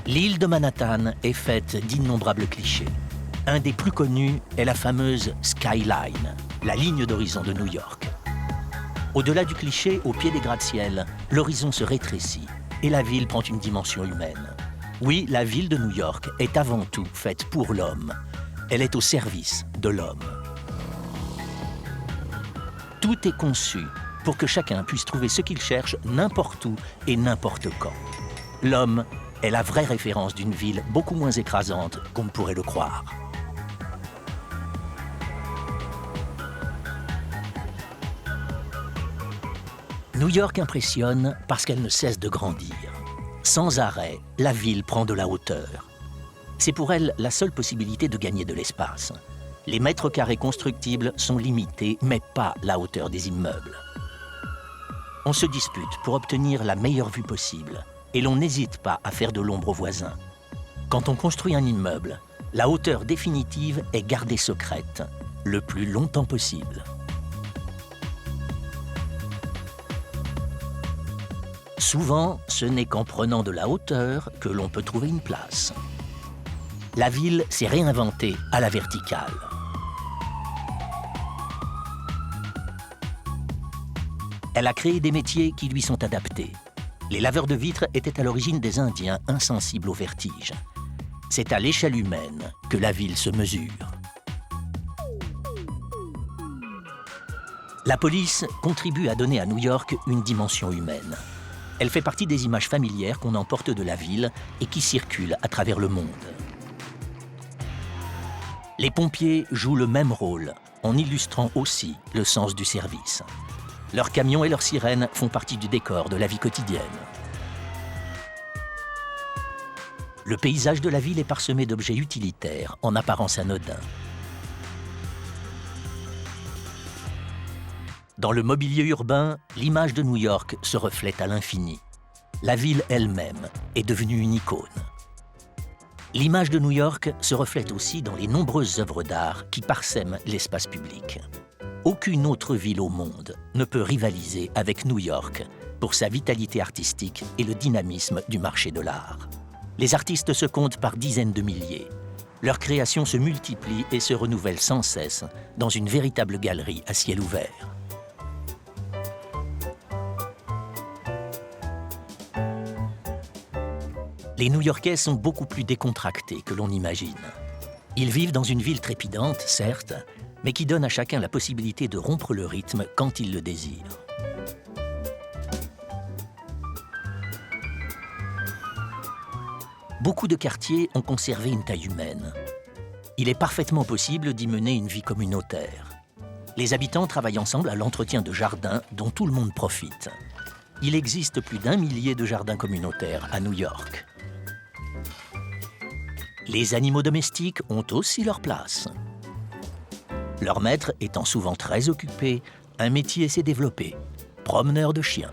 L'île de Manhattan est faite d'innombrables clichés. Un des plus connus est la fameuse skyline, la ligne d'horizon de New York. Au-delà du cliché, au pied des gratte-ciel, l'horizon se rétrécit et la ville prend une dimension humaine. Oui, la ville de New York est avant tout faite pour l'homme. Elle est au service de l'homme. Tout est conçu pour que chacun puisse trouver ce qu'il cherche n'importe où et n'importe quand. L'homme est la vraie référence d'une ville beaucoup moins écrasante qu'on ne pourrait le croire. New York impressionne parce qu'elle ne cesse de grandir. Sans arrêt, la ville prend de la hauteur. C'est pour elle la seule possibilité de gagner de l'espace. Les mètres carrés constructibles sont limités, mais pas la hauteur des immeubles. On se dispute pour obtenir la meilleure vue possible et l'on n'hésite pas à faire de l'ombre aux voisins. Quand on construit un immeuble, la hauteur définitive est gardée secrète le plus longtemps possible. Souvent, ce n'est qu'en prenant de la hauteur que l'on peut trouver une place. La ville s'est réinventée à la verticale. Elle a créé des métiers qui lui sont adaptés. Les laveurs de vitres étaient à l'origine des Indiens insensibles au vertige. C'est à l'échelle humaine que la ville se mesure. La police contribue à donner à New York une dimension humaine. Elle fait partie des images familières qu'on emporte de la ville et qui circulent à travers le monde. Les pompiers jouent le même rôle en illustrant aussi le sens du service. Leurs camions et leurs sirènes font partie du décor de la vie quotidienne. Le paysage de la ville est parsemé d'objets utilitaires en apparence anodins. Dans le mobilier urbain, l'image de New York se reflète à l'infini. La ville elle-même est devenue une icône. L'image de New York se reflète aussi dans les nombreuses œuvres d'art qui parsèment l'espace public. Aucune autre ville au monde ne peut rivaliser avec New York pour sa vitalité artistique et le dynamisme du marché de l'art. Les artistes se comptent par dizaines de milliers. Leurs créations se multiplient et se renouvellent sans cesse dans une véritable galerie à ciel ouvert. Les New-Yorkais sont beaucoup plus décontractés que l'on imagine. Ils vivent dans une ville trépidante, certes, mais qui donne à chacun la possibilité de rompre le rythme quand il le désire. Beaucoup de quartiers ont conservé une taille humaine. Il est parfaitement possible d'y mener une vie communautaire. Les habitants travaillent ensemble à l'entretien de jardins dont tout le monde profite. Il existe plus d'1 millier de jardins communautaires à New York. Les animaux domestiques ont aussi leur place. Leur maître étant souvent très occupé, un métier s'est développé, promeneur de chiens.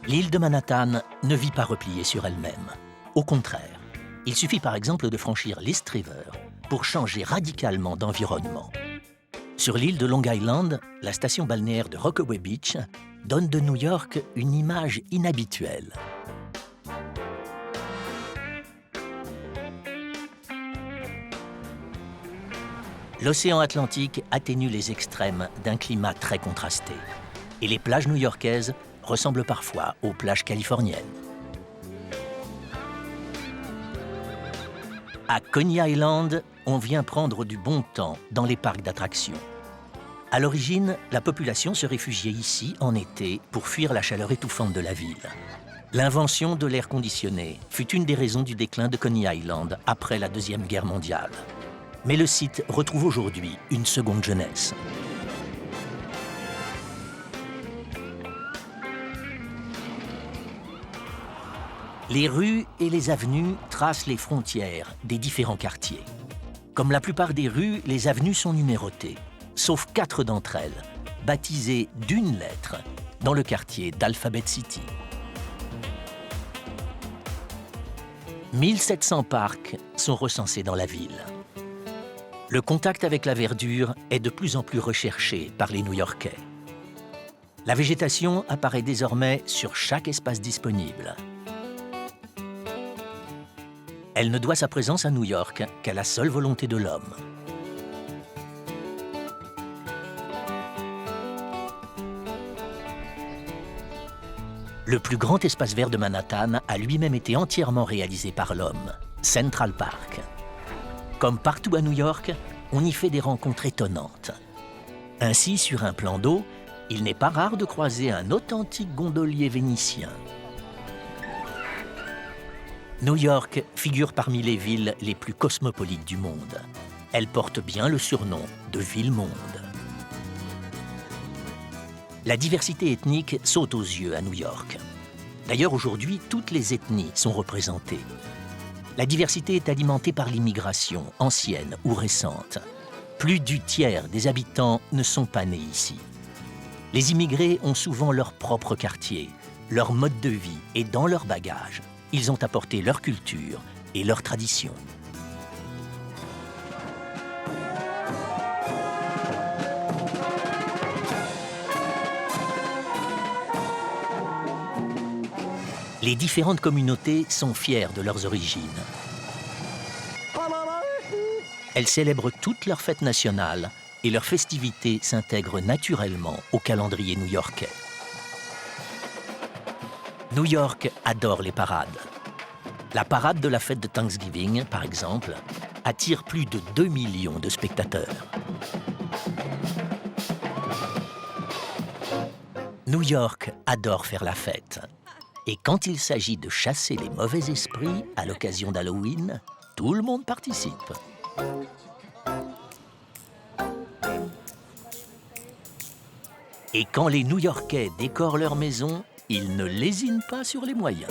L'île de Manhattan ne vit pas repliée sur elle-même. Au contraire, il suffit par exemple de franchir l'East River pour changer radicalement d'environnement. Sur l'île de Long Island, la station balnéaire de Rockaway Beach donne de New York une image inhabituelle. L'océan Atlantique atténue les extrêmes d'un climat très contrasté. Et les plages new-yorkaises ressemblent parfois aux plages californiennes. À Coney Island, on vient prendre du bon temps dans les parcs d'attractions. À l'origine, la population se réfugiait ici en été pour fuir la chaleur étouffante de la ville. L'invention de l'air conditionné fut une des raisons du déclin de Coney Island après la Deuxième Guerre mondiale. Mais le site retrouve aujourd'hui une seconde jeunesse. Les rues et les avenues tracent les frontières des différents quartiers. Comme la plupart des rues, les avenues sont numérotées, sauf 4 d'entre elles, baptisées d'une lettre, dans le quartier d'Alphabet City. 1700 parcs sont recensés dans la ville. Le contact avec la verdure est de plus en plus recherché par les New-Yorkais. La végétation apparaît désormais sur chaque espace disponible. Elle ne doit sa présence à New York qu'à la seule volonté de l'homme. Le plus grand espace vert de Manhattan a lui-même été entièrement réalisé par l'homme, Central Park. Comme partout à New York, on y fait des rencontres étonnantes. Ainsi, sur un plan d'eau, il n'est pas rare de croiser un authentique gondolier vénitien. New York figure parmi les villes les plus cosmopolites du monde. Elle porte bien le surnom de ville-monde. La diversité ethnique saute aux yeux à New York. D'ailleurs, aujourd'hui, toutes les ethnies sont représentées. La diversité est alimentée par l'immigration, ancienne ou récente. Plus du tiers des habitants ne sont pas nés ici. Les immigrés ont souvent leur propre quartier, leur mode de vie et dans leur bagage, ils ont apporté leur culture et leurs traditions. Les différentes communautés sont fières de leurs origines. Elles célèbrent toutes leurs fêtes nationales et leurs festivités s'intègrent naturellement au calendrier new-yorkais. New York adore les parades. La parade de la fête de Thanksgiving, par exemple, attire plus de 2 millions de spectateurs. New York adore faire la fête. Et quand il s'agit de chasser les mauvais esprits à l'occasion d'Halloween, tout le monde participe. Et quand les New-Yorkais décorent leur maison, ils ne lésinent pas sur les moyens.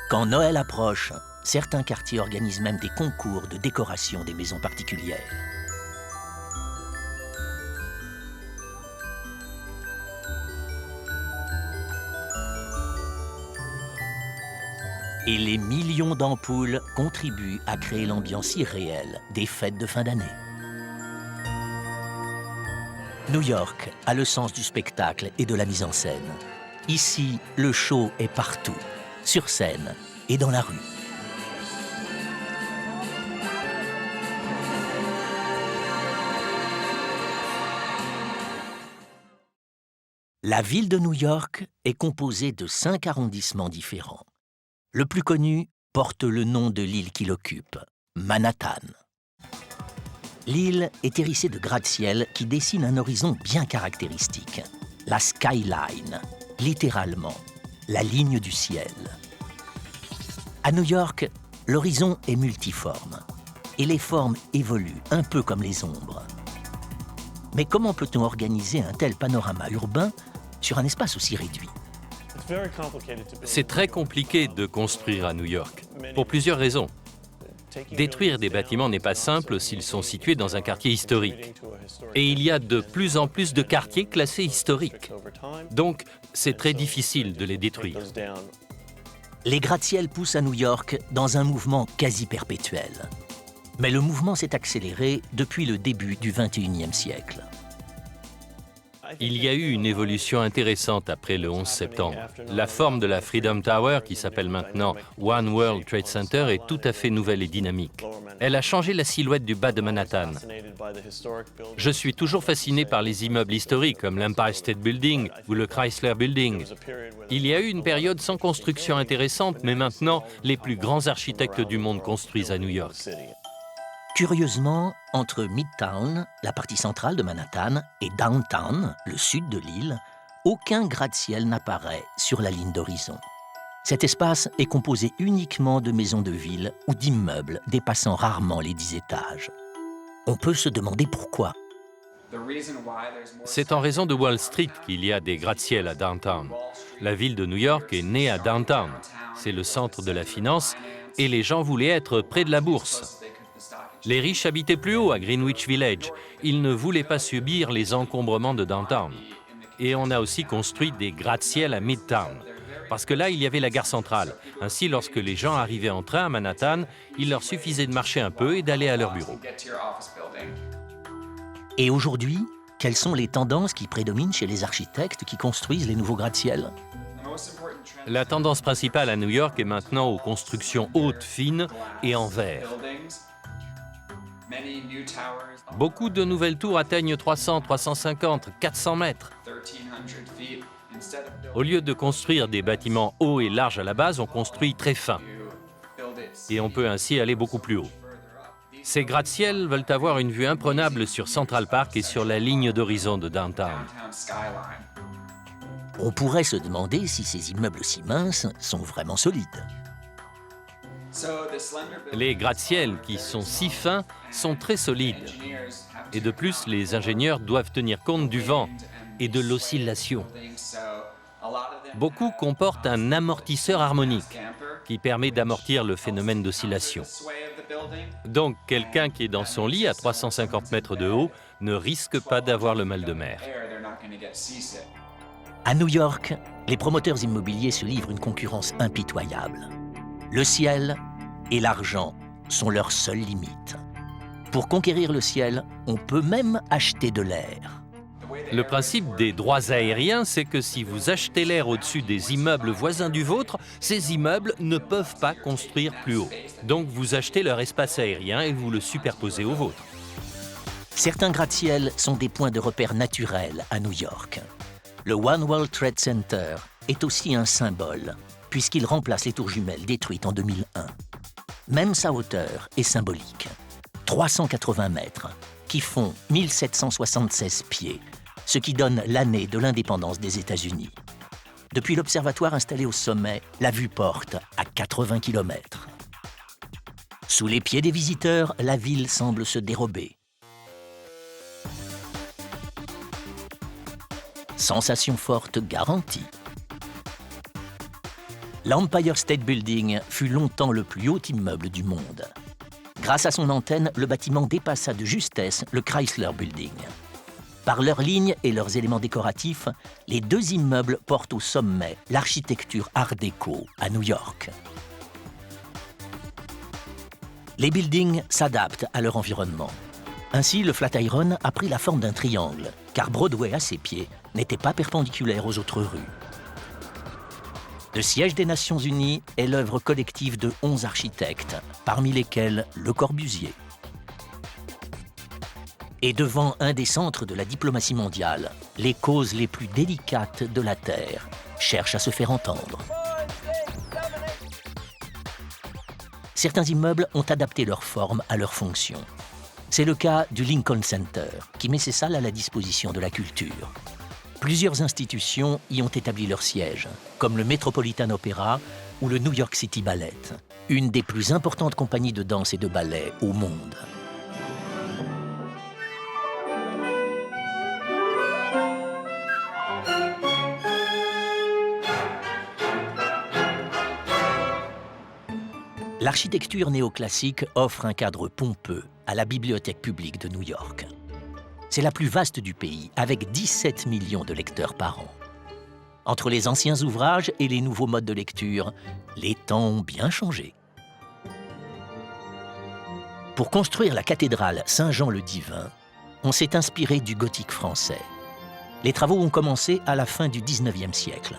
Quand Noël approche, certains quartiers organisent même des concours de décoration des maisons particulières. Et les millions d'ampoules contribuent à créer l'ambiance irréelle des fêtes de fin d'année. New York a le sens du spectacle et de la mise en scène. Ici, le show est partout, sur scène et dans la rue. La ville de New York est composée de 5 arrondissements différents. Le plus connu porte le nom de l'île qui l'occupe, Manhattan. L'île est hérissée de gratte-ciel qui dessinent un horizon bien caractéristique. La skyline, littéralement, la ligne du ciel. À New York, l'horizon est multiforme et les formes évoluent un peu comme les ombres. Mais comment peut-on organiser un tel panorama urbain sur un espace aussi réduit ? C'est très compliqué de construire à New York, pour plusieurs raisons. Détruire des bâtiments n'est pas simple s'ils sont situés dans un quartier historique. Et il y a de plus en plus de quartiers classés historiques. Donc, c'est très difficile de les détruire. Les gratte-ciels poussent à New York dans un mouvement quasi perpétuel. Mais le mouvement s'est accéléré depuis le début du XXIe siècle. Il y a eu une évolution intéressante après le 11 septembre. La forme de la Freedom Tower, qui s'appelle maintenant One World Trade Center, est tout à fait nouvelle et dynamique. Elle a changé la silhouette du bas de Manhattan. Je suis toujours fasciné par les immeubles historiques comme l'Empire State Building ou le Chrysler Building. Il y a eu une période sans construction intéressante, mais maintenant, les plus grands architectes du monde construisent à New York. Curieusement, entre Midtown, la partie centrale de Manhattan, et Downtown, le sud de l'île, aucun gratte-ciel n'apparaît sur la ligne d'horizon. Cet espace est composé uniquement de maisons de ville ou d'immeubles dépassant rarement les 10 étages. On peut se demander pourquoi. C'est en raison de Wall Street qu'il y a des gratte-ciels à Downtown. La ville de New York est née à Downtown. C'est le centre de la finance et les gens voulaient être près de la bourse. Les riches habitaient plus haut à Greenwich Village. Ils ne voulaient pas subir les encombrements de Downtown. Et on a aussi construit des gratte-ciels à Midtown. Parce que là, il y avait la gare centrale. Ainsi, lorsque les gens arrivaient en train à Manhattan, il leur suffisait de marcher un peu et d'aller à leur bureau. Et aujourd'hui, Quelles sont les tendances qui prédominent chez les architectes qui construisent les nouveaux gratte-ciel? La tendance principale à New York est maintenant aux constructions hautes, fines et en verre. Beaucoup de nouvelles tours atteignent 300, 350, 400 mètres. Au lieu de construire des bâtiments hauts et larges à la base, on construit très fin. Et on peut ainsi aller beaucoup plus haut. Ces gratte-ciel veulent avoir une vue imprenable sur Central Park et sur la ligne d'horizon de downtown. On pourrait se demander si ces immeubles si minces sont vraiment solides. Les gratte-ciel qui sont si fins sont très solides. Et de plus, les ingénieurs doivent tenir compte du vent et de l'oscillation. Beaucoup comportent un amortisseur harmonique qui permet d'amortir le phénomène d'oscillation. Donc, quelqu'un qui est dans son lit à 350 mètres de haut ne risque pas d'avoir le mal de mer. À New York, les promoteurs immobiliers se livrent une concurrence impitoyable. Le ciel et l'argent sont leurs seules limites. Pour conquérir le ciel, on peut même acheter de l'air. Le principe des droits aériens, c'est que si vous achetez l'air au-dessus des immeubles voisins du vôtre, ces immeubles ne peuvent pas construire plus haut. Donc vous achetez leur espace aérien et vous le superposez au vôtre. Certains gratte-ciel sont des points de repère naturels à New York. Le One World Trade Center est aussi un symbole, puisqu'il remplace les tours jumelles détruites en 2001. Même sa hauteur est symbolique. 380 mètres, qui font 1776 pieds, ce qui donne l'année de l'indépendance des États-Unis. Depuis l'observatoire installé au sommet, la vue porte à 80 km. Sous les pieds des visiteurs, la ville semble se dérober. Sensation forte garantie. L'Empire State Building fut longtemps le plus haut immeuble du monde. Grâce à son antenne, le bâtiment dépassa de justesse le Chrysler Building. Par leurs lignes et leurs éléments décoratifs, les deux immeubles portent au sommet l'architecture Art déco à New York. Les buildings s'adaptent à leur environnement. Ainsi, le Flatiron a pris la forme d'un triangle, car Broadway, à ses pieds, n'était pas perpendiculaire aux autres rues. Le siège des Nations Unies est l'œuvre collective de 11 architectes, parmi lesquels Le Corbusier. Et devant un des centres de la diplomatie mondiale, les causes les plus délicates de la Terre cherchent à se faire entendre. Certains immeubles ont adapté leur forme à leur fonction. C'est le cas du Lincoln Center, qui met ses salles à la disposition de la culture. Plusieurs institutions y ont établi leur siège, comme le Metropolitan Opera ou le New York City Ballet, une des plus importantes compagnies de danse et de ballet au monde. L'architecture néoclassique offre un cadre pompeux à la bibliothèque publique de New York. C'est la plus vaste du pays, avec 17 millions de lecteurs par an. Entre les anciens ouvrages et les nouveaux modes de lecture, les temps ont bien changé. Pour construire la cathédrale Saint-Jean-le-Divin, on s'est inspiré du gothique français. Les travaux ont commencé à la fin du XIXe siècle.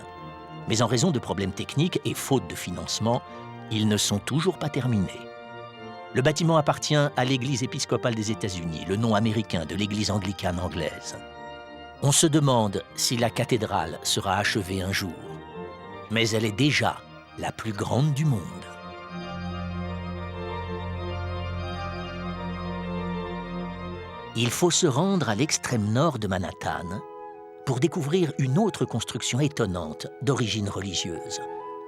Mais en raison de problèmes techniques et faute de financement, ils ne sont toujours pas terminés. Le bâtiment appartient à l'Église épiscopale des États-Unis, le nom américain de l'Église anglicane anglaise. On se demande si la cathédrale sera achevée un jour. Mais elle est déjà la plus grande du monde. Il faut se rendre à l'extrême nord de Manhattan pour découvrir une autre construction étonnante d'origine religieuse,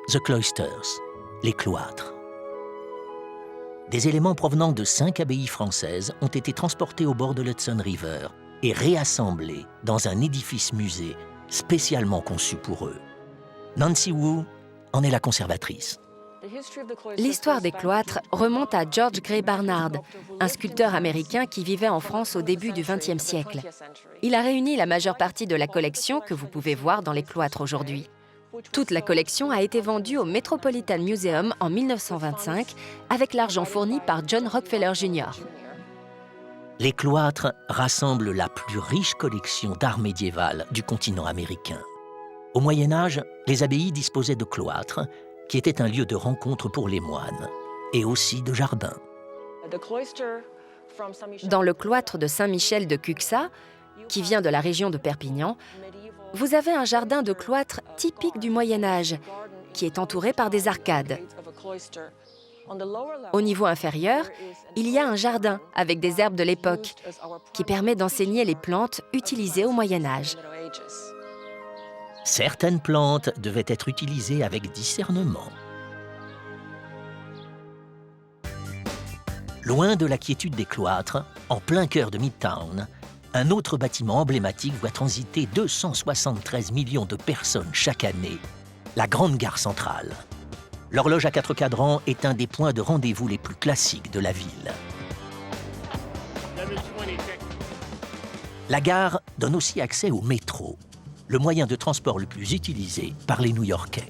The Cloisters, les cloîtres. Des éléments provenant de 5 abbayes françaises ont été transportés au bord de l'Hudson River et réassemblés dans un édifice-musée spécialement conçu pour eux. Nancy Wu en est la conservatrice. L'histoire des cloîtres remonte à George Gray Barnard, un sculpteur américain qui vivait en France au début du XXe siècle. Il a réuni la majeure partie de la collection que vous pouvez voir dans les cloîtres aujourd'hui. Toute la collection a été vendue au Metropolitan Museum en 1925 avec l'argent fourni par John Rockefeller Jr. Les cloîtres rassemblent la plus riche collection d'art médiéval du continent américain. Au Moyen-Âge, les abbayes disposaient de cloîtres, qui étaient un lieu de rencontre pour les moines, et aussi de jardins. Dans le cloître de Saint-Michel de Cuxa, qui vient de la région de Perpignan, vous avez un jardin de cloître typique du Moyen-Âge, qui est entouré par des arcades. Au niveau inférieur, il y a un jardin avec des herbes de l'époque, qui permet d'enseigner les plantes utilisées au Moyen-Âge. Certaines plantes devaient être utilisées avec discernement. Loin de la quiétude des cloîtres, en plein cœur de Midtown, un autre bâtiment emblématique voit transiter 273 millions de personnes chaque année, la Grande Gare Centrale. L'horloge à 4 cadrans est un des points de rendez-vous les plus classiques de la ville. La gare donne aussi accès au métro, le moyen de transport le plus utilisé par les New-Yorkais.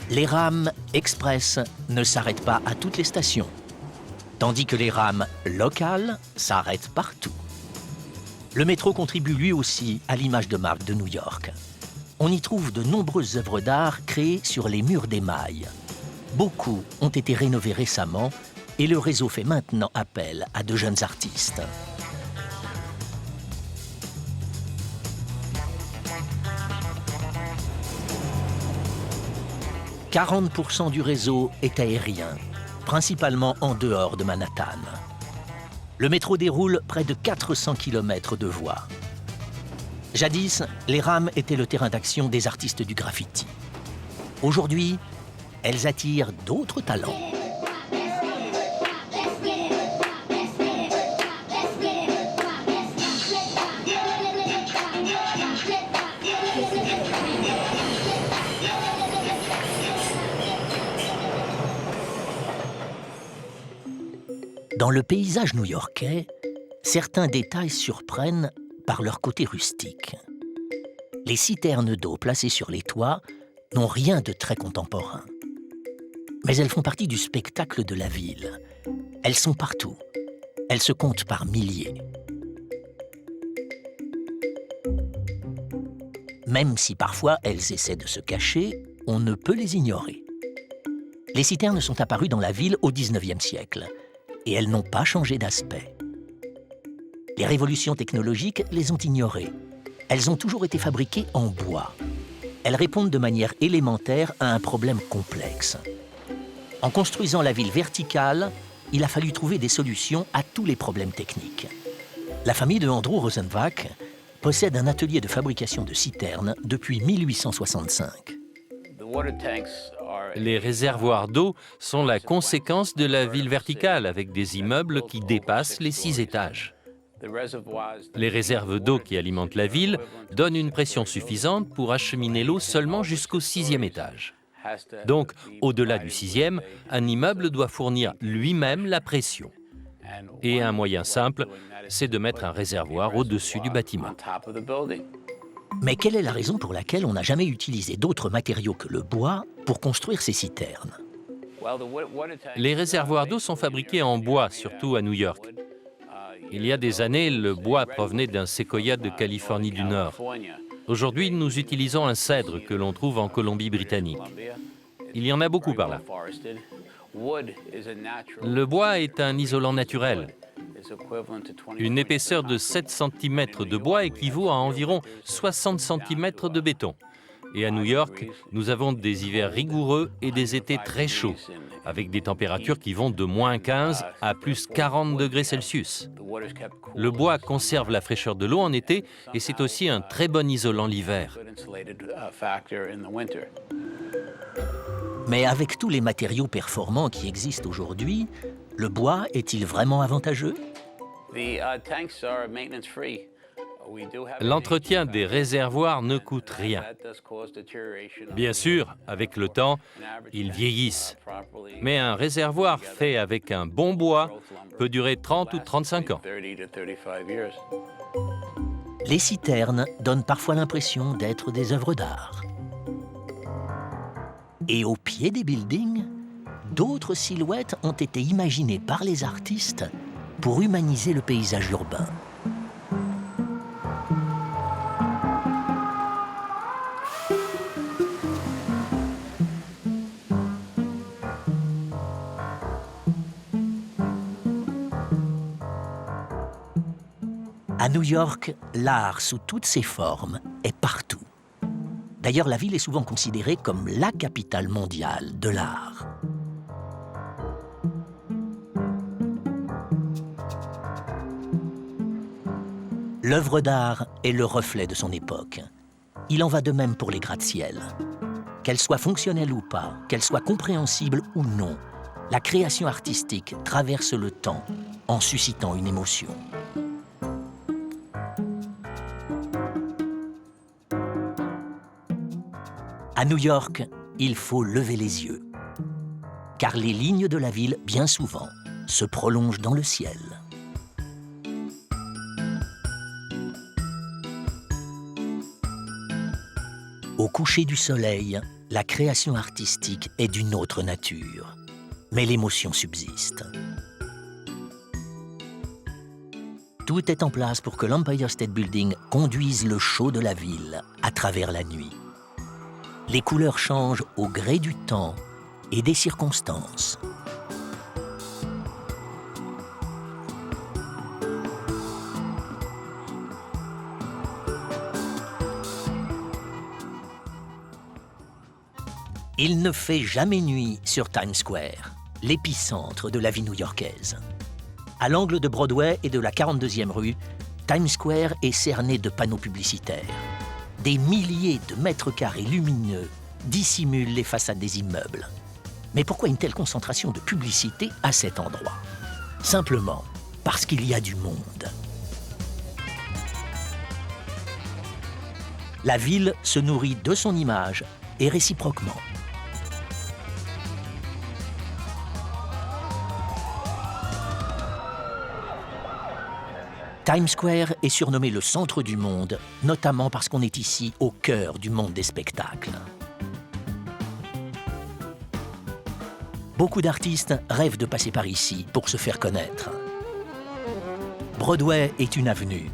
Les rames express ne s'arrêtent pas à toutes les stations, tandis que les rames locales s'arrêtent partout. Le métro contribue lui aussi à l'image de marque de New York. On y trouve de nombreuses œuvres d'art créées sur les murs d'émail. Beaucoup ont été rénovées récemment et le réseau fait maintenant appel à de jeunes artistes. « 40% du réseau est aérien, principalement en dehors de Manhattan. Le métro déroule près de 400 km de voies. Jadis, les rames étaient le terrain d'action des artistes du graffiti. Aujourd'hui, elles attirent d'autres talents. Dans le paysage new-yorkais, certains détails surprennent par leur côté rustique. Les citernes d'eau placées sur les toits n'ont rien de très contemporain. Mais elles font partie du spectacle de la ville. Elles sont partout. Elles se comptent par milliers. Même si parfois elles essaient de se cacher, on ne peut les ignorer. Les citernes sont apparues dans la ville au XIXe siècle. Et elles n'ont pas changé d'aspect. Les révolutions technologiques les ont ignorées. Elles ont toujours été fabriquées en bois. Elles répondent de manière élémentaire à un problème complexe. En construisant la ville verticale, il a fallu trouver des solutions à tous les problèmes techniques. La famille de Andrew Rosenbach possède un atelier de fabrication de citernes depuis 1865. Les réservoirs d'eau sont la conséquence de la ville verticale, avec des immeubles qui dépassent les 6 étages. Les réserves d'eau qui alimentent la ville donnent une pression suffisante pour acheminer l'eau seulement jusqu'au 6e étage. Donc, au-delà du 6e, un immeuble doit fournir lui-même la pression. Et un moyen simple, c'est de mettre un réservoir au-dessus du bâtiment. Mais quelle est la raison pour laquelle on n'a jamais utilisé d'autres matériaux que le bois pour construire ces citernes? Les réservoirs d'eau sont fabriqués en bois, surtout à New York. Il y a des années, le bois provenait d'un séquoia de Californie du Nord. Aujourd'hui, nous utilisons un cèdre que l'on trouve en Colombie-Britannique. Il y en a beaucoup par là. Le bois est un isolant naturel. Une épaisseur de 7 cm de bois équivaut à environ 60 cm de béton. Et à New York, nous avons des hivers rigoureux et des étés très chauds, avec des températures qui vont de -15 à +40 degrés Celsius. Le bois conserve la fraîcheur de l'eau en été et c'est aussi un très bon isolant l'hiver. Mais avec tous les matériaux performants qui existent aujourd'hui, le bois est-il vraiment avantageux? L'entretien des réservoirs ne coûte rien. Bien sûr, avec le temps, ils vieillissent. Mais un réservoir fait avec un bon bois peut durer 30 ou 35 ans. Les citernes donnent parfois l'impression d'être des œuvres d'art. Et au pied des buildings, d'autres silhouettes ont été imaginées par les artistes pour humaniser le paysage urbain. À New York, l'art sous toutes ses formes est partout. D'ailleurs, la ville est souvent considérée comme la capitale mondiale de l'art. L'œuvre d'art est le reflet de son époque. Il en va de même pour les gratte-ciel. Qu'elle soit fonctionnelle ou pas, qu'elle soit compréhensible ou non, la création artistique traverse le temps en suscitant une émotion. À New York, il faut lever les yeux, car les lignes de la ville, bien souvent, se prolongent dans le ciel. Au coucher du soleil, la création artistique est d'une autre nature, mais l'émotion subsiste. Tout est en place pour que l'Empire State Building conduise le show de la ville à travers la nuit. Les couleurs changent au gré du temps et des circonstances. Il ne fait jamais nuit sur Times Square, l'épicentre de la vie new-yorkaise. À l'angle de Broadway et de la 42e rue, Times Square est cerné de panneaux publicitaires. Des milliers de mètres carrés lumineux dissimulent les façades des immeubles. Mais pourquoi une telle concentration de publicité à cet endroit? Simplement parce qu'il y a du monde. La ville se nourrit de son image et réciproquement. Times Square est surnommé le centre du monde, notamment parce qu'on est ici au cœur du monde des spectacles. Beaucoup d'artistes rêvent de passer par ici pour se faire connaître. Broadway est une avenue,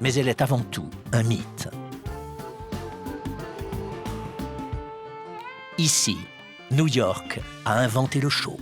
mais elle est avant tout un mythe. Ici, New York a inventé le show.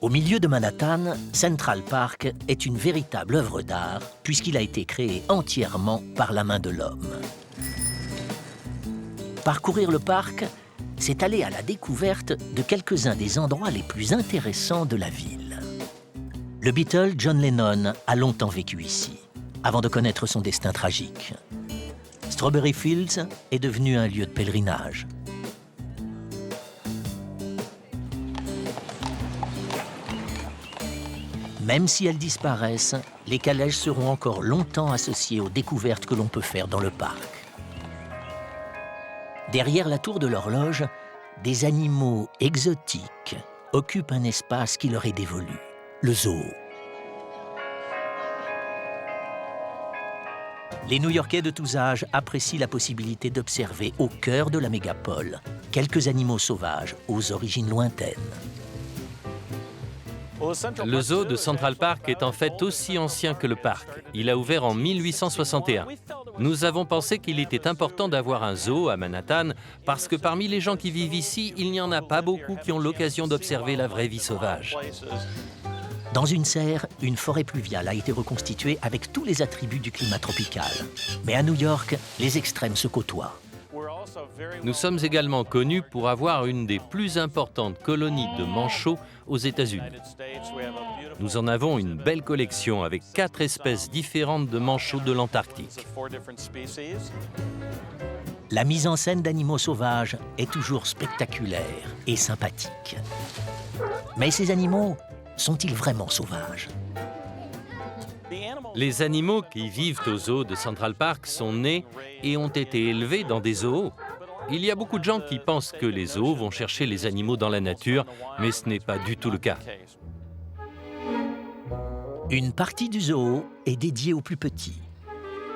Au milieu de Manhattan, Central Park est une véritable œuvre d'art puisqu'il a été créé entièrement par la main de l'homme. Parcourir le parc, c'est aller à la découverte de quelques-uns des endroits les plus intéressants de la ville. Le Beatle John Lennon a longtemps vécu ici, avant de connaître son destin tragique. Strawberry Fields est devenu un lieu de pèlerinage. Même si elles disparaissent, les calèches seront encore longtemps associées aux découvertes que l'on peut faire dans le parc. Derrière la tour de l'horloge, des animaux exotiques occupent un espace qui leur est dévolu, le zoo. Les New-Yorkais de tous âges apprécient la possibilité d'observer au cœur de la mégapole quelques animaux sauvages aux origines lointaines. Le zoo de Central Park est en fait aussi ancien que le parc. Il a ouvert en 1861. Nous avons pensé qu'il était important d'avoir un zoo à Manhattan parce que parmi les gens qui vivent ici, il n'y en a pas beaucoup qui ont l'occasion d'observer la vraie vie sauvage. Dans une serre, une forêt pluviale a été reconstituée avec tous les attributs du climat tropical. Mais à New York, les extrêmes se côtoient. Nous sommes également connus pour avoir une des plus importantes colonies de manchots aux États-Unis. Nous en avons une belle collection avec 4 espèces différentes de manchots de l'Antarctique. La mise en scène d'animaux sauvages est toujours spectaculaire et sympathique. Mais ces animaux sont-ils vraiment sauvages? Les animaux qui vivent au zoo de Central Park sont nés et ont été élevés dans des zoos. Il y a beaucoup de gens qui pensent que les zoos vont chercher les animaux dans la nature, mais ce n'est pas du tout le cas. Une partie du zoo est dédiée aux plus petits.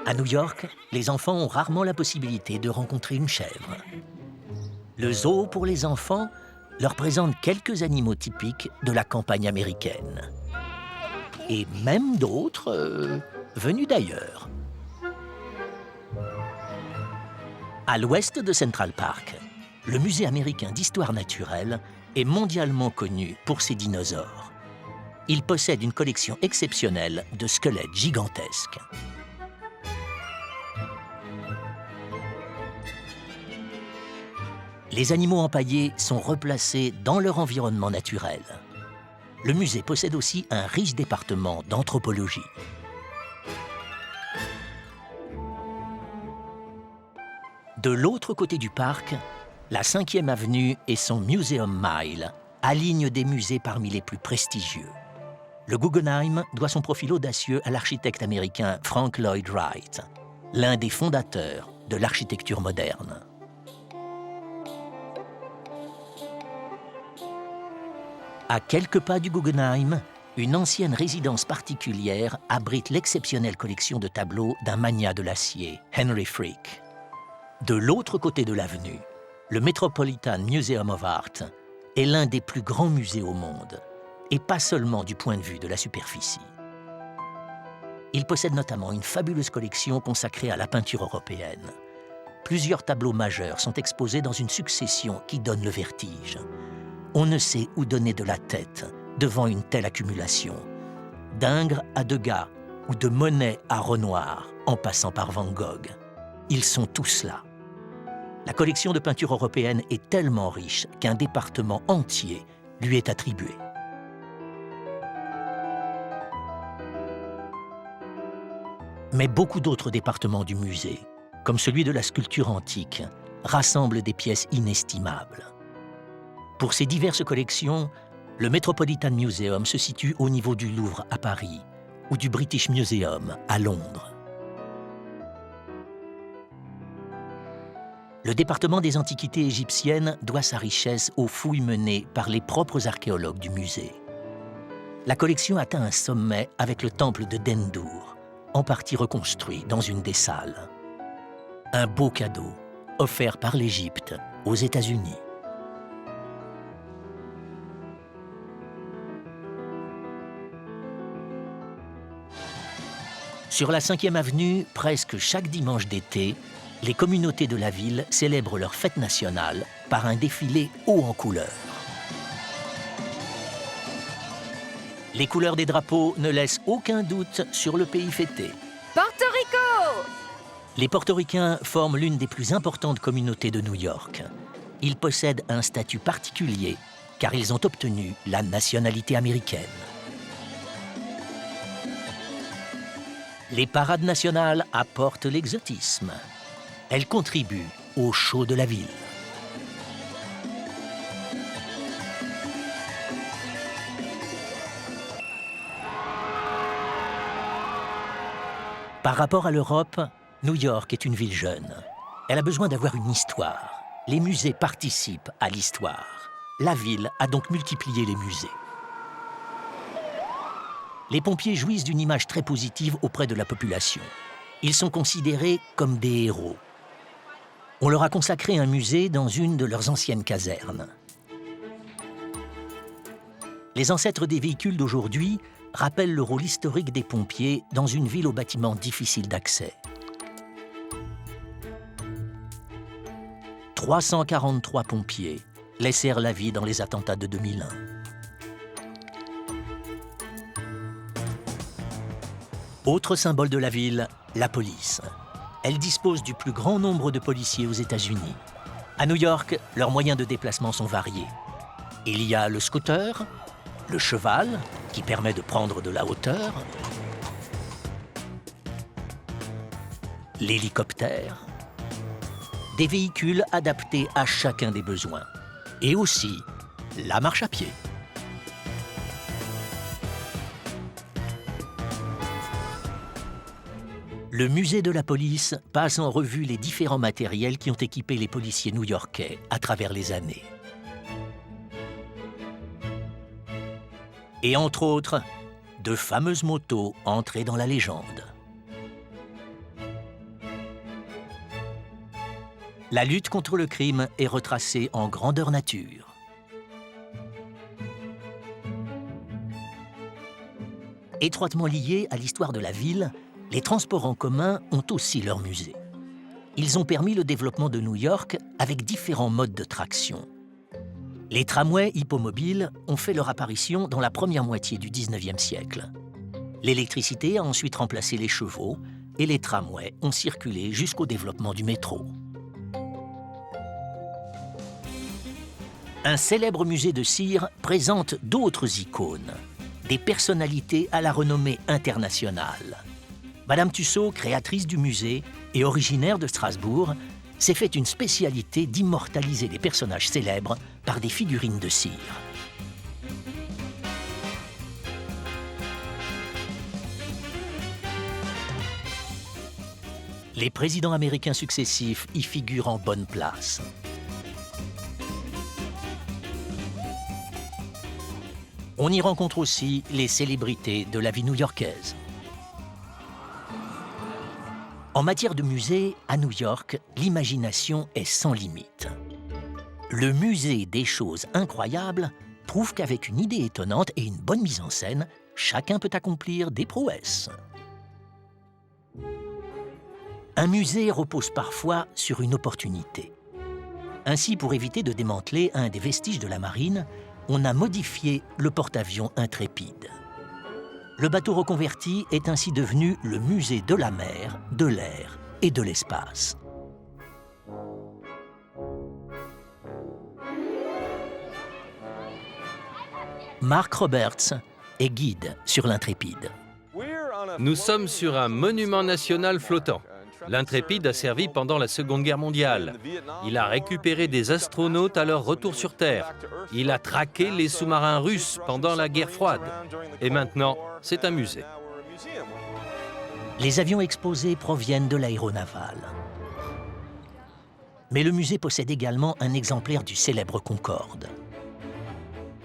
À New York, les enfants ont rarement la possibilité de rencontrer une chèvre. Le zoo pour les enfants leur présente quelques animaux typiques de la campagne américaine. Et même d'autres venus d'ailleurs. À l'ouest de Central Park, le musée américain d'histoire naturelle est mondialement connu pour ses dinosaures. Il possède une collection exceptionnelle de squelettes gigantesques. Les animaux empaillés sont replacés dans leur environnement naturel. Le musée possède aussi un riche département d'anthropologie. De l'autre côté du parc, la 5e avenue et son Museum Mile alignent des musées parmi les plus prestigieux. Le Guggenheim doit son profil audacieux à l'architecte américain Frank Lloyd Wright, l'un des fondateurs de l'architecture moderne. À quelques pas du Guggenheim, une ancienne résidence particulière abrite l'exceptionnelle collection de tableaux d'un magnat de l'acier, Henry Frick. De l'autre côté de l'avenue, le Metropolitan Museum of Art est l'un des plus grands musées au monde, et pas seulement du point de vue de la superficie. Il possède notamment une fabuleuse collection consacrée à la peinture européenne. Plusieurs tableaux majeurs sont exposés dans une succession qui donne le vertige. On ne sait où donner de la tête devant une telle accumulation. D'Ingres à Degas ou de Monet à Renoir, en passant par Van Gogh. Ils sont tous là. La collection de peinture européenne est tellement riche qu'un département entier lui est attribué. Mais beaucoup d'autres départements du musée, comme celui de la sculpture antique, rassemblent des pièces inestimables. Pour ces diverses collections, le Metropolitan Museum se situe au niveau du Louvre à Paris ou du British Museum à Londres. Le département des antiquités égyptiennes doit sa richesse aux fouilles menées par les propres archéologues du musée. La collection atteint un sommet avec le temple de Dendur, en partie reconstruit dans une des salles. Un beau cadeau offert par l'Égypte aux États-Unis. Sur la 5e avenue, presque chaque dimanche d'été, les communautés de la ville célèbrent leur fête nationale par un défilé haut en couleurs. Les couleurs des drapeaux ne laissent aucun doute sur le pays fêté. Porto Rico! Les Portoricains forment l'une des plus importantes communautés de New York. Ils possèdent un statut particulier car ils ont obtenu la nationalité américaine. Les parades nationales apportent l'exotisme. Elles contribuent au show de la ville. Par rapport à l'Europe, New York est une ville jeune. Elle a besoin d'avoir une histoire. Les musées participent à l'histoire. La ville a donc multiplié les musées. Les pompiers jouissent d'une image très positive auprès de la population. Ils sont considérés comme des héros. On leur a consacré un musée dans une de leurs anciennes casernes. Les ancêtres des véhicules d'aujourd'hui rappellent le rôle historique des pompiers dans une ville aux bâtiments difficiles d'accès. 343 pompiers laissèrent la vie dans les attentats de 2001. Autre symbole de la ville, la police. Elle dispose du plus grand nombre de policiers aux États-Unis. À New York, leurs moyens de déplacement sont variés. Il y a le scooter, le cheval, qui permet de prendre de la hauteur, l'hélicoptère, des véhicules adaptés à chacun des besoins, et aussi la marche à pied. Le musée de la police passe en revue les différents matériels qui ont équipé les policiers new-yorkais à travers les années. Et entre autres, de fameuses motos entrées dans la légende. La lutte contre le crime est retracée en grandeur nature. Étroitement liés à l'histoire de la ville, les transports en commun ont aussi leur musée. Ils ont permis le développement de New York avec différents modes de traction. Les tramways hippomobiles ont fait leur apparition dans la première moitié du 19e siècle. L'électricité a ensuite remplacé les chevaux et les tramways ont circulé jusqu'au développement du métro. Un célèbre musée de cire présente d'autres icônes, des personnalités à la renommée internationale. Madame Tussaud, créatrice du musée et originaire de Strasbourg, s'est fait une spécialité d'immortaliser des personnages célèbres par des figurines de cire. Les présidents américains successifs y figurent en bonne place. On y rencontre aussi les célébrités de la vie new-yorkaise. En matière de musée, à New York, l'imagination est sans limite. Le musée des choses incroyables prouve qu'avec une idée étonnante et une bonne mise en scène, chacun peut accomplir des prouesses. Un musée repose parfois sur une opportunité. Ainsi, pour éviter de démanteler un des vestiges de la marine, on a modifié le porte-avions Intrépide. Le bateau reconverti est ainsi devenu le musée de la mer, de l'air et de l'espace. Mark Roberts est guide sur l'Intrépide. Nous sommes sur un monument national flottant. L'Intrépide a servi pendant la Seconde Guerre mondiale. Il a récupéré des astronautes à leur retour sur Terre. Il a traqué les sous-marins russes pendant la guerre froide. Et maintenant, c'est un musée. Les avions exposés proviennent de l'aéronavale. Mais le musée possède également un exemplaire du célèbre Concorde.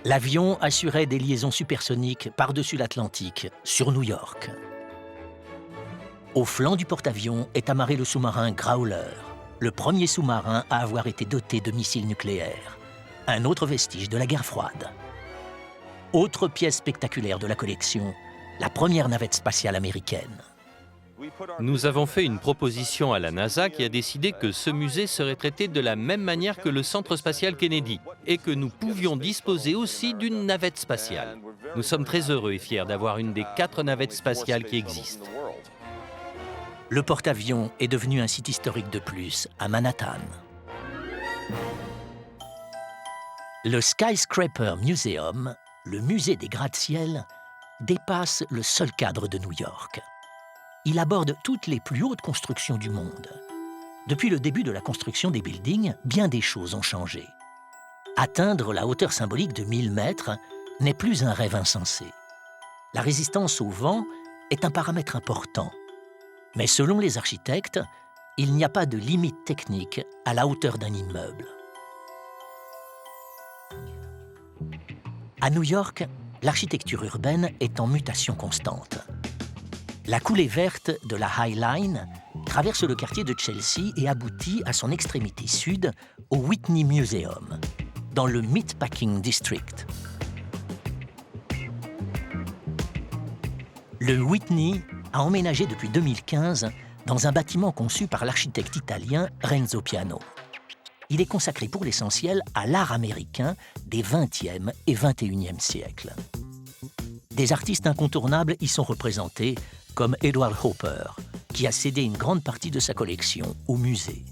L'avion assurait des liaisons supersoniques par-dessus l'Atlantique, sur New York. Au flanc du porte-avions est amarré le sous-marin Growler, le premier sous-marin à avoir été doté de missiles nucléaires, un autre vestige de la guerre froide. Autre pièce spectaculaire de la collection, la première navette spatiale américaine. Nous avons fait une proposition à la NASA qui a décidé que ce musée serait traité de la même manière que le Centre spatial Kennedy et que nous pouvions disposer aussi d'une navette spatiale. Nous sommes très heureux et fiers d'avoir une des 4 navettes spatiales qui existent. Le porte-avions est devenu un site historique de plus à Manhattan. Le Skyscraper Museum, le musée des gratte-ciel, dépasse le seul cadre de New York. Il aborde toutes les plus hautes constructions du monde. Depuis le début de la construction des buildings, bien des choses ont changé. Atteindre la hauteur symbolique de 1000 mètres n'est plus un rêve insensé. La résistance au vent est un paramètre important. Mais selon les architectes, il n'y a pas de limite technique à la hauteur d'un immeuble. À New York, l'architecture urbaine est en mutation constante. La coulée verte de la High Line traverse le quartier de Chelsea et aboutit à son extrémité sud au Whitney Museum, dans le Meatpacking District. Le Whitney a emménagé depuis 2015 dans un bâtiment conçu par l'architecte italien Renzo Piano. Il est consacré pour l'essentiel à l'art américain des XXe et XXIe siècles. Des artistes incontournables y sont représentés, comme Edward Hopper, qui a cédé une grande partie de sa collection au musée.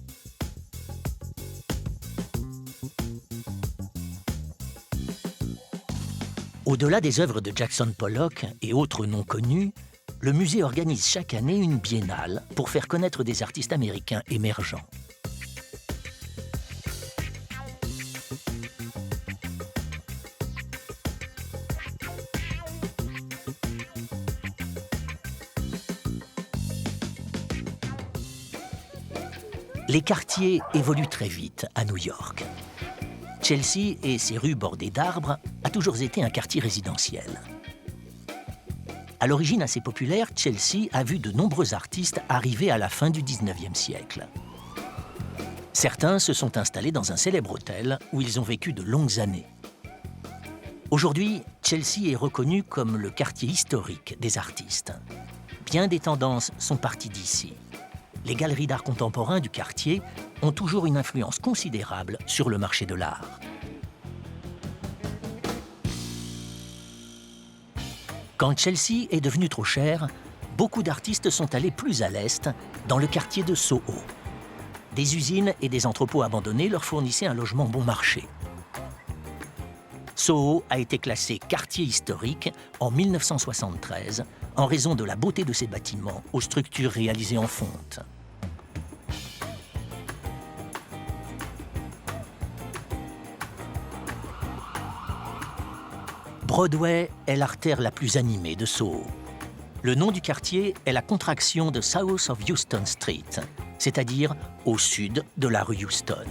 Au-delà des œuvres de Jackson Pollock et autres noms connus, le musée organise chaque année une biennale pour faire connaître des artistes américains émergents. Les quartiers évoluent très vite à New York. Chelsea et ses rues bordées d'arbres a toujours été un quartier résidentiel. À l'origine assez populaire, Chelsea a vu de nombreux artistes arriver à la fin du 19e siècle. Certains se sont installés dans un célèbre hôtel où ils ont vécu de longues années. Aujourd'hui, Chelsea est reconnu comme le quartier historique des artistes. Bien des tendances sont parties d'ici. Les galeries d'art contemporain du quartier ont toujours une influence considérable sur le marché de l'art. Quand Chelsea est devenu trop cher, beaucoup d'artistes sont allés plus à l'est, dans le quartier de Soho. Des usines et des entrepôts abandonnés leur fournissaient un logement bon marché. Soho a été classé quartier historique en 1973 en raison de la beauté de ses bâtiments aux structures réalisées en fonte. Broadway est l'artère la plus animée de Soho. Le nom du quartier est la contraction de South of Houston Street, c'est-à-dire au sud de la rue Houston.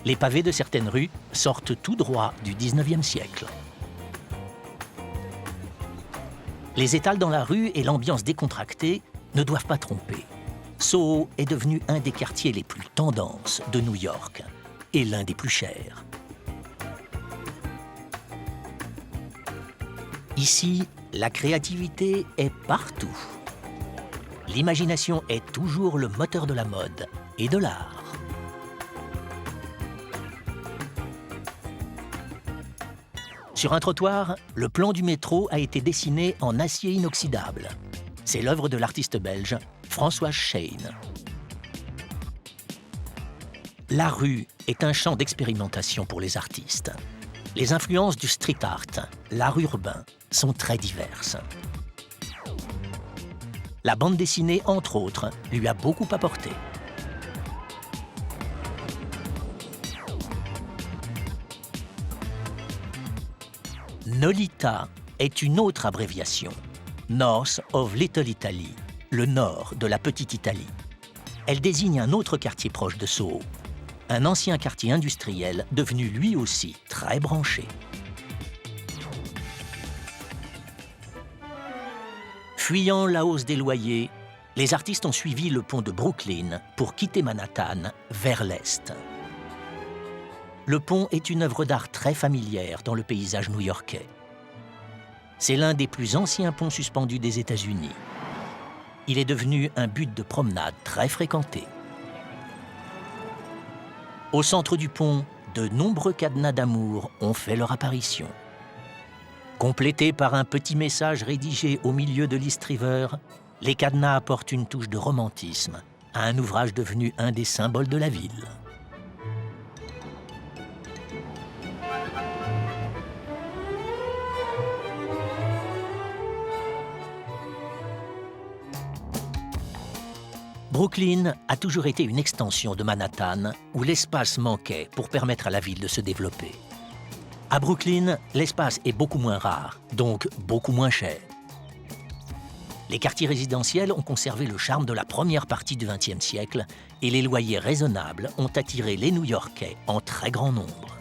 Les pavés de certaines rues sortent tout droit du 19e siècle. Les étals dans la rue et l'ambiance décontractée ne doivent pas tromper. Soho est devenu un des quartiers les plus tendances de New York et l'un des plus chers. Ici, la créativité est partout. L'imagination est toujours le moteur de la mode et de l'art. Sur un trottoir, le plan du métro a été dessiné en acier inoxydable. C'est l'œuvre de l'artiste belge François Shane. La rue est un champ d'expérimentation pour les artistes. Les influences du street art, l'art urbain, sont très diverses. La bande dessinée, entre autres, lui a beaucoup apporté. Nolita est une autre abréviation. North of Little Italy, le nord de la Petite Italie. Elle désigne un autre quartier proche de Soho, un ancien quartier industriel devenu lui aussi très branché. Fuyant la hausse des loyers, les artistes ont suivi le pont de Brooklyn pour quitter Manhattan vers l'est. Le pont est une œuvre d'art très familière dans le paysage new-yorkais. C'est l'un des plus anciens ponts suspendus des États-Unis. Il est devenu un but de promenade très fréquenté. Au centre du pont, de nombreux cadenas d'amour ont fait leur apparition. Complétés par un petit message rédigé au milieu de l'East River, les cadenas apportent une touche de romantisme à un ouvrage devenu un des symboles de la ville. Brooklyn a toujours été une extension de Manhattan où l'espace manquait pour permettre à la ville de se développer. À Brooklyn, l'espace est beaucoup moins rare, donc beaucoup moins cher. Les quartiers résidentiels ont conservé le charme de la première partie du XXe siècle et les loyers raisonnables ont attiré les New-Yorkais en très grand nombre.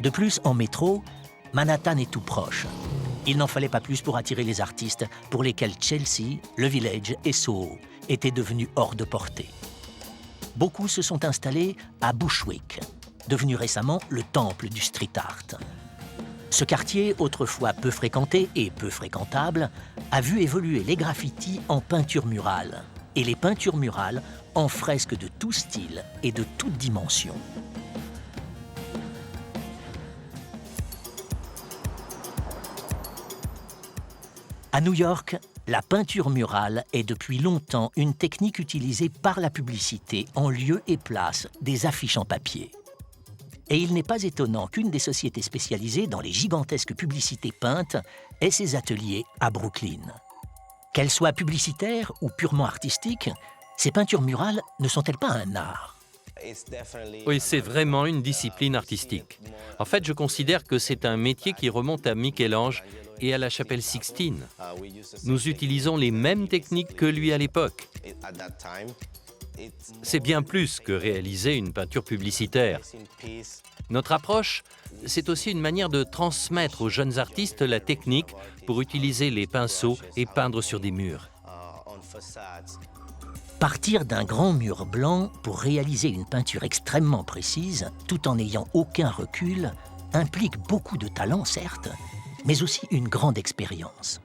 De plus, en métro, Manhattan est tout proche. Il n'en fallait pas plus pour attirer les artistes pour lesquels Chelsea, le Village et Soho étaient devenus hors de portée. Beaucoup se sont installés à Bushwick, devenu récemment le temple du street art. Ce quartier, autrefois peu fréquenté et peu fréquentable, a vu évoluer les graffitis en peinture murale et les peintures murales en fresques de tout style et de toute dimension. À New York, La peinture murale est depuis longtemps une technique utilisée par la publicité en lieu et place des affiches en papier. Et il n'est pas étonnant qu'une des sociétés spécialisées dans les gigantesques publicités peintes ait ses ateliers à Brooklyn. Qu'elles soient publicitaires ou purement artistiques, ces peintures murales ne sont-elles pas un art ? Oui, c'est vraiment une discipline artistique. En fait, je considère que c'est un métier qui remonte à Michel-Ange et à la chapelle Sixtine. Nous utilisons les mêmes techniques que lui à l'époque. C'est bien plus que réaliser une peinture publicitaire. Notre approche, c'est aussi une manière de transmettre aux jeunes artistes la technique pour utiliser les pinceaux et peindre sur des murs. Partir d'un grand mur blanc pour réaliser une peinture extrêmement précise, tout en n'ayant aucun recul, implique beaucoup de talent, certes, mais aussi une grande expérience.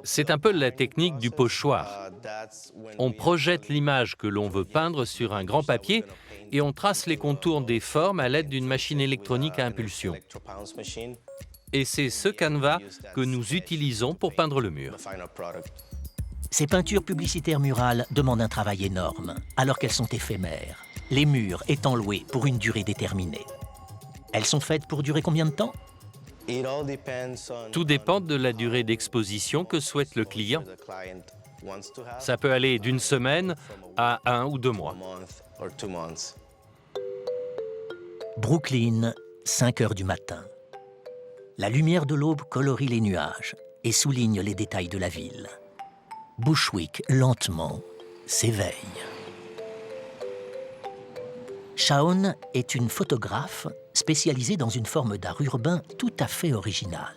C'est un peu la technique du pochoir. On projette l'image que l'on veut peindre sur un grand papier et on trace les contours des formes à l'aide d'une machine électronique à impulsion. Et c'est ce canevas que nous utilisons pour peindre le mur. Ces peintures publicitaires murales demandent un travail énorme, alors qu'elles sont éphémères, les murs étant loués pour une durée déterminée. Elles sont faites pour durer combien de temps ? Tout dépend de la durée d'exposition que souhaite le client. Ça peut aller d'une semaine à 1 ou 2 mois. Brooklyn, 5 heures du matin. La lumière de l'aube colorie les nuages et souligne les détails de la ville. Bushwick, lentement, s'éveille. Shawn est une photographe spécialisée dans une forme d'art urbain tout à fait originale.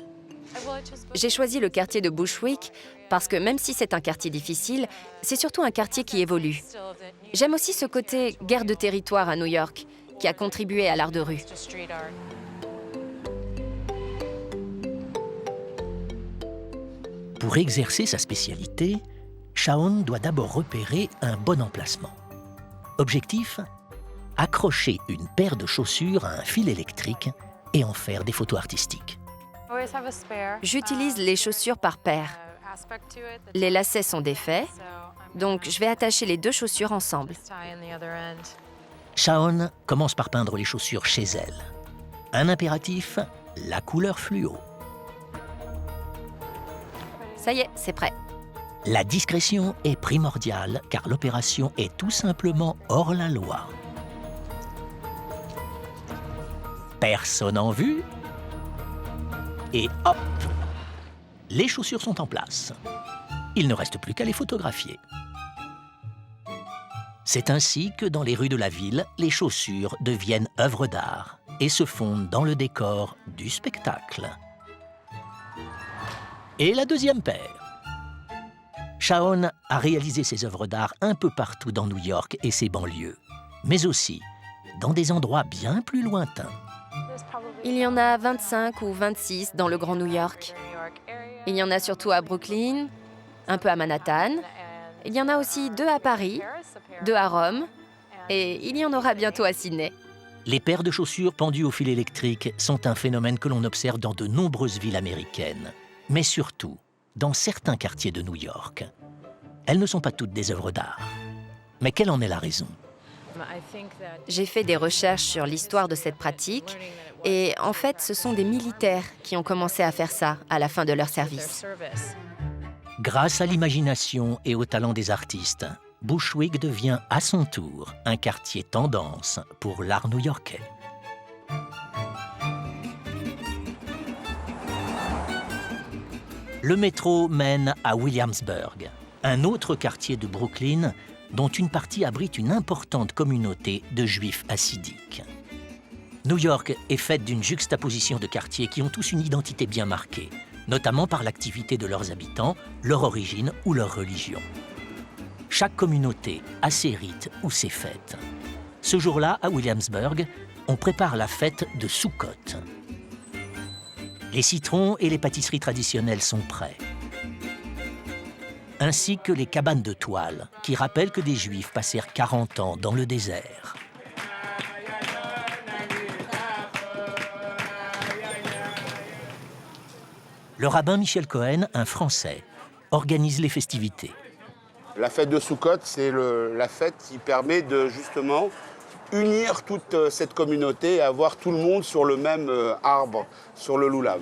J'ai choisi le quartier de Bushwick parce que même si c'est un quartier difficile, c'est surtout un quartier qui évolue. J'aime aussi ce côté guerre de territoire à New York, qui a contribué à l'art de rue. Pour exercer sa spécialité, Shawn doit d'abord repérer un bon emplacement. Objectif : accrocher une paire de chaussures à un fil électrique et en faire des photos artistiques. J'utilise les chaussures par paire. Les lacets sont défaits, donc je vais attacher les 2 chaussures ensemble. Shawn commence par peindre les chaussures chez elle. Un impératif : la couleur fluo. Ça y est, c'est prêt. La discrétion est primordiale car l'opération est tout simplement hors la loi. Personne en vue. Et hop! Les chaussures sont en place. Il ne reste plus qu'à les photographier. C'est ainsi que dans les rues de la ville, les chaussures deviennent œuvres d'art et se fondent dans le décor du spectacle. Et la deuxième paire. Shawn a réalisé ses œuvres d'art un peu partout dans New York et ses banlieues, mais aussi dans des endroits bien plus lointains. Il y en a 25 ou 26 dans le Grand New York. Il y en a surtout à Brooklyn, un peu à Manhattan. Il y en a aussi 2 à Paris, 2 à Rome, et il y en aura bientôt à Sydney. Les paires de chaussures pendues au fil électrique sont un phénomène que l'on observe dans de nombreuses villes américaines, mais surtout dans certains quartiers de New York. Elles ne sont pas toutes des œuvres d'art. Mais quelle en est la raison ? J'ai fait des recherches sur l'histoire de cette pratique, et en fait, ce sont des militaires qui ont commencé à faire ça à la fin de leur service. Grâce à l'imagination et au talent des artistes, Bushwick devient à son tour un quartier tendance pour l'art new-yorkais. Le métro mène à Williamsburg, un autre quartier de Brooklyn dont une partie abrite une importante communauté de juifs hassidiques. New York est faite d'une juxtaposition de quartiers qui ont tous une identité bien marquée, notamment par l'activité de leurs habitants, leur origine ou leur religion. Chaque communauté a ses rites ou ses fêtes. Ce jour-là, à Williamsburg, on prépare la fête de Sukkot. Les citrons et les pâtisseries traditionnelles sont prêts, ainsi que les cabanes de toile, qui rappellent que des Juifs passèrent 40 ans dans le désert. Le rabbin Michel Cohen, un Français, organise les festivités. La fête de Sukkot, c'est la fête qui permet de justement unir toute cette communauté et avoir tout le monde sur le même arbre, sur le loulav.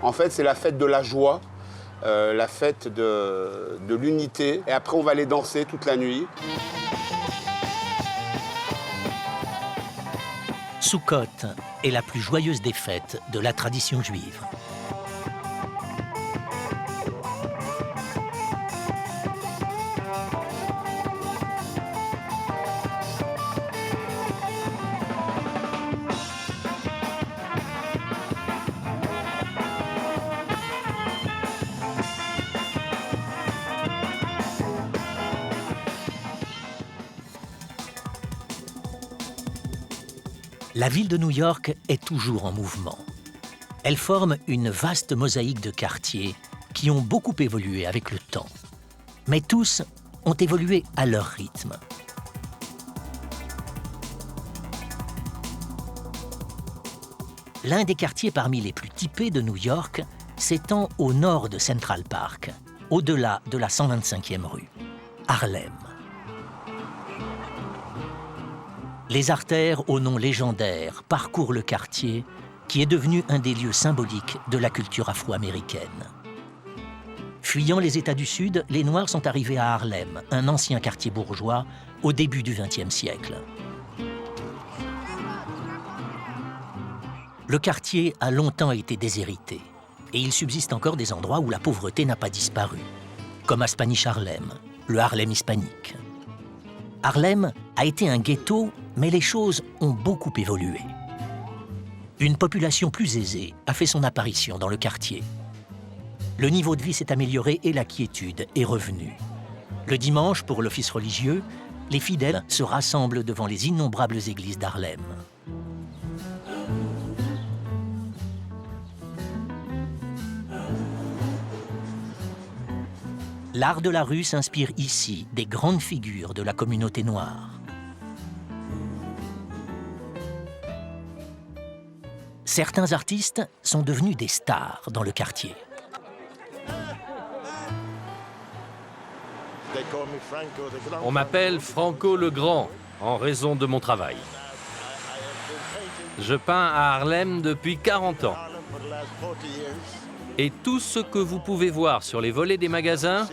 En fait, c'est la fête de la joie, la fête de l'unité. Et après, on va aller danser toute la nuit. Sukkot est la plus joyeuse des fêtes de la tradition juive. La ville de New York est toujours en mouvement. Elle forme une vaste mosaïque de quartiers qui ont beaucoup évolué avec le temps. Mais tous ont évolué à leur rythme. L'un des quartiers parmi les plus typés de New York s'étend au nord de Central Park, au-delà de la 125e rue, Harlem. Les artères au nom légendaire parcourent le quartier qui est devenu un des lieux symboliques de la culture afro-américaine. Fuyant les États du Sud, les Noirs sont arrivés à Harlem, un ancien quartier bourgeois, au début du XXe siècle. Le quartier a longtemps été déshérité et il subsiste encore des endroits où la pauvreté n'a pas disparu, comme à Spanish Harlem, le Harlem hispanique. Harlem a été un ghetto, mais les choses ont beaucoup évolué. Une population plus aisée a fait son apparition dans le quartier. Le niveau de vie s'est amélioré et la quiétude est revenue. Le dimanche, pour l'office religieux, les fidèles se rassemblent devant les innombrables églises d'Harlem. L'art de la rue s'inspire ici des grandes figures de la communauté noire. Certains artistes sont devenus des stars dans le quartier. On m'appelle Franco le Grand, en raison de mon travail. Je peins à Harlem depuis 40 ans. Et tout ce que vous pouvez voir sur les volets des magasins,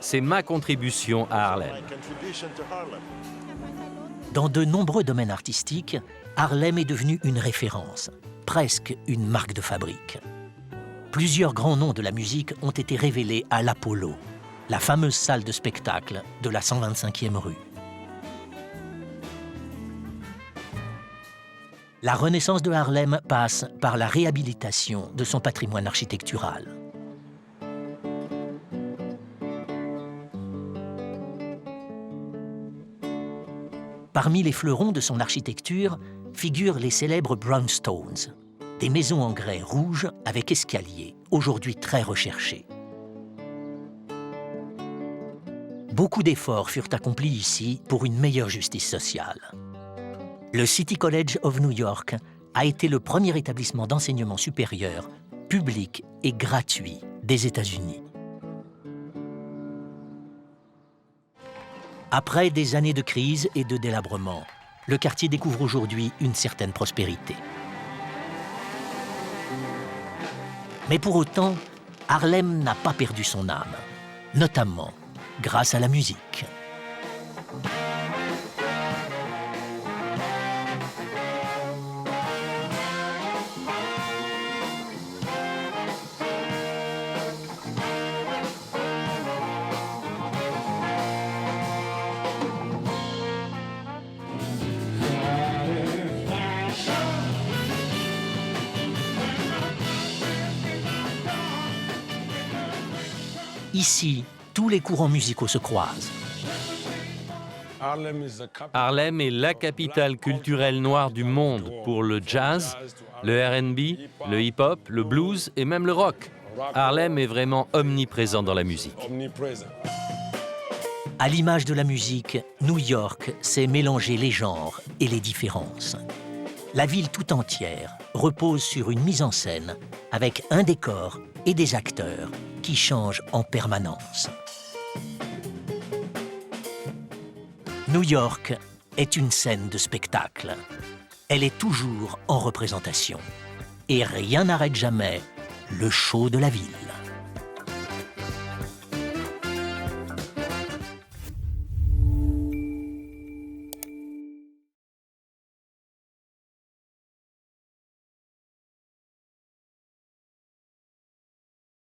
c'est ma contribution à Harlem. Dans de nombreux domaines artistiques, Harlem est devenu une référence, presque une marque de fabrique. Plusieurs grands noms de la musique ont été révélés à l'Apollo, la fameuse salle de spectacle de la 125e rue. La renaissance de Harlem passe par la réhabilitation de son patrimoine architectural. Parmi les fleurons de son architecture figurent les célèbres brownstones, des maisons en grès rouge avec escalier, aujourd'hui très recherchées. Beaucoup d'efforts furent accomplis ici pour une meilleure justice sociale. Le City College of New York a été le premier établissement d'enseignement supérieur, public et gratuit des États-Unis. Après des années de crise et de délabrement, le quartier découvre aujourd'hui une certaine prospérité. Mais pour autant, Harlem n'a pas perdu son âme, notamment grâce à la musique. Ici, tous les courants musicaux se croisent. Harlem est la capitale culturelle noire du monde pour le jazz, le R&B, le hip-hop, le blues et même le rock. Harlem est vraiment omniprésent dans la musique. À l'image de la musique, New York sait mélanger les genres et les différences. La ville tout entière repose sur une mise en scène avec un décor et des acteurs qui changent en permanence. New York est une scène de spectacle. Elle est toujours en représentation. Et rien n'arrête jamais le show de la ville.